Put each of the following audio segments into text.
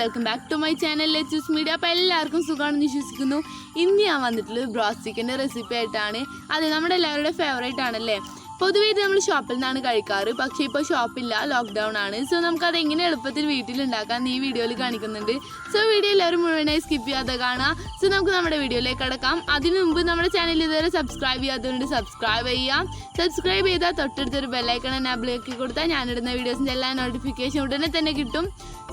Welcome back to my channel let's media. അപ്പോൾ എല്ലാവർക്കും സുഖമാണെന്ന് വിശ്വസിക്കുന്നു. ഇന്ന് ഞാൻ വന്നിട്ടുള്ളത് ബ്രോസ്റ്റ് ചിക്കൻ്റെ റെസിപ്പി ആയിട്ടാണ്. അത് നമ്മുടെ എല്ലാവരുടെ ഫേവറേറ്റ് ആണല്ലേ. പൊതുവേ ഇത് നമ്മൾ ഷോപ്പിൽ നിന്നാണ് കഴിക്കാറ്, പക്ഷേ ഇപ്പോൾ ഷോപ്പില്ല, ലോക്ക്ഡൗൺ ആണ്. സോ നമുക്കത് എങ്ങനെ എളുപ്പത്തിൽ വീട്ടിലുണ്ടാക്കാൻ ഈ വീഡിയോയിൽ കാണിക്കുന്നുണ്ട്. സോ വീഡിയോ എല്ലാവരും മുഴുവനായി സ്കിപ്പ് ചെയ്യാതെ കാണാം. സോ നമുക്ക് നമ്മുടെ വീഡിയോയിലേക്ക് കടക്കാം. അതിനു മുമ്പ് നമ്മുടെ ചാനൽ ഇതുവരെ സബ്സ്ക്രൈബ് ചെയ്യാത്തതുകൊണ്ട് സബ്സ്ക്രൈബ് ചെയ്യാം. സബ്സ്ക്രൈബ് ചെയ്താൽ തൊട്ടടുത്തൊരു ബെല്ലൈക്കൺ എനാബിൾ ആക്കി കൊടുത്താൽ ഞാനിടുന്ന വീഡിയോസിൻ്റെ എല്ലാ നോട്ടിഫിക്കേഷൻ ഉടനെ തന്നെ കിട്ടും.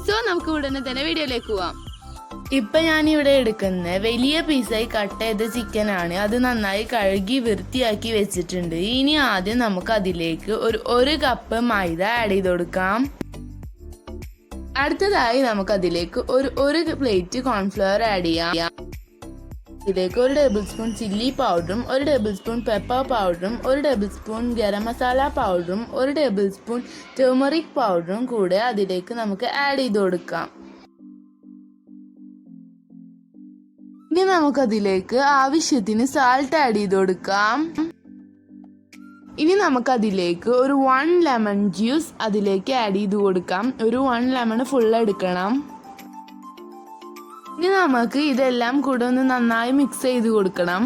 സോ നമുക്ക് ഉടനെ തന്നെ വീഡിയോയിലേക്ക് പോവാം. ഇപ്പം ഞാനിവിടെ എടുക്കുന്ന വലിയ പീസായി കട്ട് ചെയ്ത ചിക്കനാണ്. അത് നന്നായി കഴുകി വൃത്തിയാക്കി വെച്ചിട്ടുണ്ട്. ഇനി ആദ്യം നമുക്ക് അതിലേക്ക് ഒരു കപ്പ് മൈദ ആഡ് ചെയ്ത് കൊടുക്കാം. അടുത്തതായി നമുക്ക് അതിലേക്ക് ഒരു പ്ലേറ്റ് കോൺഫ്ലവർ ആഡ് ചെയ്യാം. ഇതിലേക്ക് 1 ടേബിൾ സ്പൂൺ ചില്ലി പൗഡറും 1 ടേബിൾ സ്പൂൺ പെപ്പർ പൗഡറും 1 ടേബിൾ സ്പൂൺ ഗരം മസാല പൗഡറും 1 ടേബിൾ സ്പൂൺ ടർമറിക് പൗഡറും കൂടെ അതിലേക്ക് നമുക്ക് ആഡ് ചെയ്ത് കൊടുക്കാം. ഇനി നമുക്കതിലേക്ക് ആവശ്യത്തിന് സാൾട്ട് ആഡ് ചെയ്ത് കൊടുക്കാം. ഇനി നമുക്കതിലേക്ക് 1 ലെമൺ ജ്യൂസ് അതിലേക്ക് ആഡ് ചെയ്ത് കൊടുക്കാം. 1 ലെമൺ ഫുൾ എടുക്കണം. ഇനി നമുക്ക് ഇതെല്ലാം കൂടെ ഒന്ന് നന്നായി മിക്സ് ചെയ്ത് കൊടുക്കണം.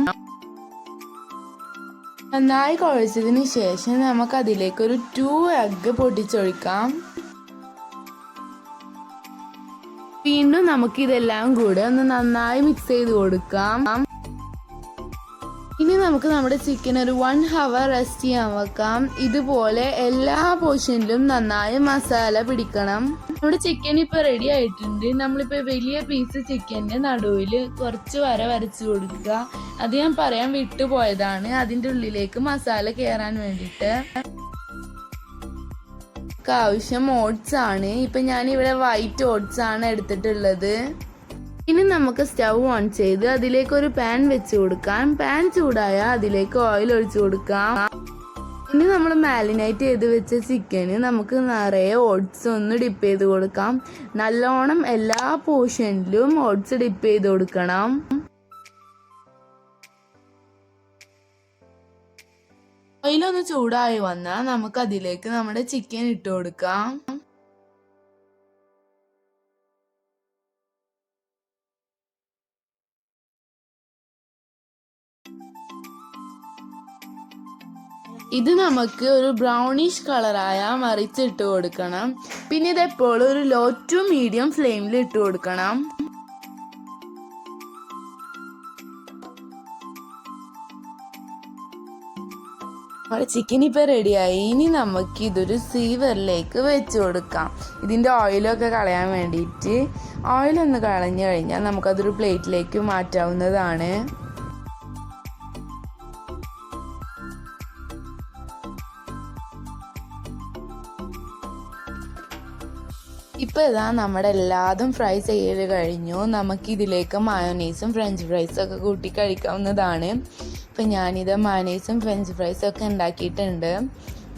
നന്നായി കുഴച്ചതിന് ശേഷം നമുക്കതിലേക്ക് 2 എഗ്ഗ് പൊട്ടിച്ചൊഴിക്കാം. വീണ്ടും നമുക്ക് ഇതെല്ലാം കൂടെ ഒന്ന് നന്നായി മിക്സ് ചെയ്ത് കൊടുക്കാം. ഇനി നമുക്ക് നമ്മുടെ ചിക്കൻ 1 ഹവർ റെസ്റ്റ് ചെയ്യാൻ വെക്കാം. ഇതുപോലെ എല്ലാ പോർഷനിലും നന്നായി മസാല പിടിക്കണം. നമ്മുടെ ചിക്കൻ ഇപ്പോൾ റെഡി ആയിട്ടുണ്ട്. നമ്മളിപ്പോൾ വലിയ പീസ് ചിക്കൻ്റെ നടുവിൽ കുറച്ച് വരച്ചു കൊടുക്കുക. അത് ഞാൻ പറയാൻ വിട്ടുപോയതാണ്. അതിൻ്റെ ഉള്ളിലേക്ക് മസാല കയറാൻ വേണ്ടിയിട്ട് ആവശ്യം ഓട്സ് ആണ്. ഇപ്പം ഞാനിവിടെ വൈറ്റ് ഓട്സ് ആണ് എടുത്തിട്ടുള്ളത്. ഇനി നമുക്ക് സ്റ്റൗ ഓൺ ചെയ്ത് അതിലേക്ക് ഒരു പാൻ വെച്ച് കൊടുക്കാം. പാൻ ചൂടായാൽ അതിലേക്ക് ഓയിൽ ഒഴിച്ചു കൊടുക്കാം. ഇനി നമ്മൾ മാരിനേറ്റ് ചെയ്ത് വെച്ച ചിക്കന് നമുക്ക് നിറയെ ഓട്സ് ഒന്ന് ഡിപ്പ് ചെയ്ത് കൊടുക്കാം. നല്ലോണം എല്ലാ പോർഷനിലും ഓട്സ് ഡിപ്പ് ചെയ്ത് കൊടുക്കണം. ഓയിലൊന്ന് ചൂടായി വന്നാൽ നമുക്ക് അതിലേക്ക് നമ്മുടെ ചിക്കൻ ഇട്ട് കൊടുക്കാം. ഇത് നമുക്ക് ഒരു ബ്രൗണിഷ് കളറായ മറിച്ചിട്ട് കൊടുക്കണം. പിന്നെ ഇതെപ്പോഴും ഒരു ലോ ടു മീഡിയം ഫ്ലെയിമിൽ ഇട്ട് കൊടുക്കണം. നമ്മുടെ ചിക്കൻ ഇപ്പോൾ റെഡിയായി. ഇനി നമുക്ക് ഇതൊരു സീവറിലേക്ക് വെച്ച് കൊടുക്കാം. ഇതിൻ്റെ ഓയിലൊക്കെ കളയാൻ വേണ്ടിയിട്ട് ഓയിലൊന്ന് കളഞ്ഞു കഴിഞ്ഞാൽ നമുക്കതൊരു പ്ലേറ്റിലേക്ക് മാറ്റാവുന്നതാണ്. ഇപ്പോൾ ഇതാ നമ്മുടെ എല്ലാതും ഫ്രൈ ചെയ്ത് കഴിഞ്ഞു. നമുക്കിതിലേക്ക് മയോണൈസും ഫ്രഞ്ച് ഫ്രൈസും ഒക്കെ കൂട്ടി കഴിക്കാവുന്നതാണ്. ഇപ്പം ഞാനിത് മയോണൈസും ഫ്രഞ്ച് ഫ്രൈസും ഒക്കെ ഉണ്ടാക്കിയിട്ടുണ്ട്.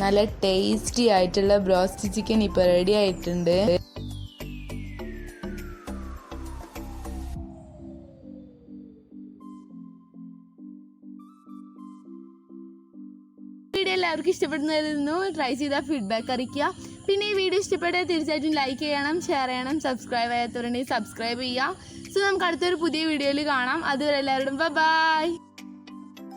നല്ല ടേസ്റ്റി ആയിട്ടുള്ള ബ്രോസ്റ്റ് ചിക്കൻ ഇപ്പോൾ റെഡി ആയിട്ടുണ്ട്. വീഡിയോ എല്ലാവർക്കും ഇഷ്ടപ്പെടുന്നതായിരുന്നു. ട്രൈ ചെയ്താൽ ഫീഡ്ബാക്ക് അറിയിക്കുക. പിന്നെ ഈ വീഡിയോ ഇഷ്ടപ്പെട്ടാൽ തീർച്ചയായിട്ടും ലൈക്ക് ചെയ്യണം, ഷെയർ ചെയ്യണം. സബ്സ്ക്രൈബ് ചെയ്യാത്തവരുണ്ടെങ്കിൽ സബ്സ്ക്രൈബ് ചെയ്യുക. സോ നമുക്ക് അടുത്തൊരു പുതിയ വീഡിയോയിൽ കാണാം. അതുവരെ എല്ലാവരോടും ബൈ.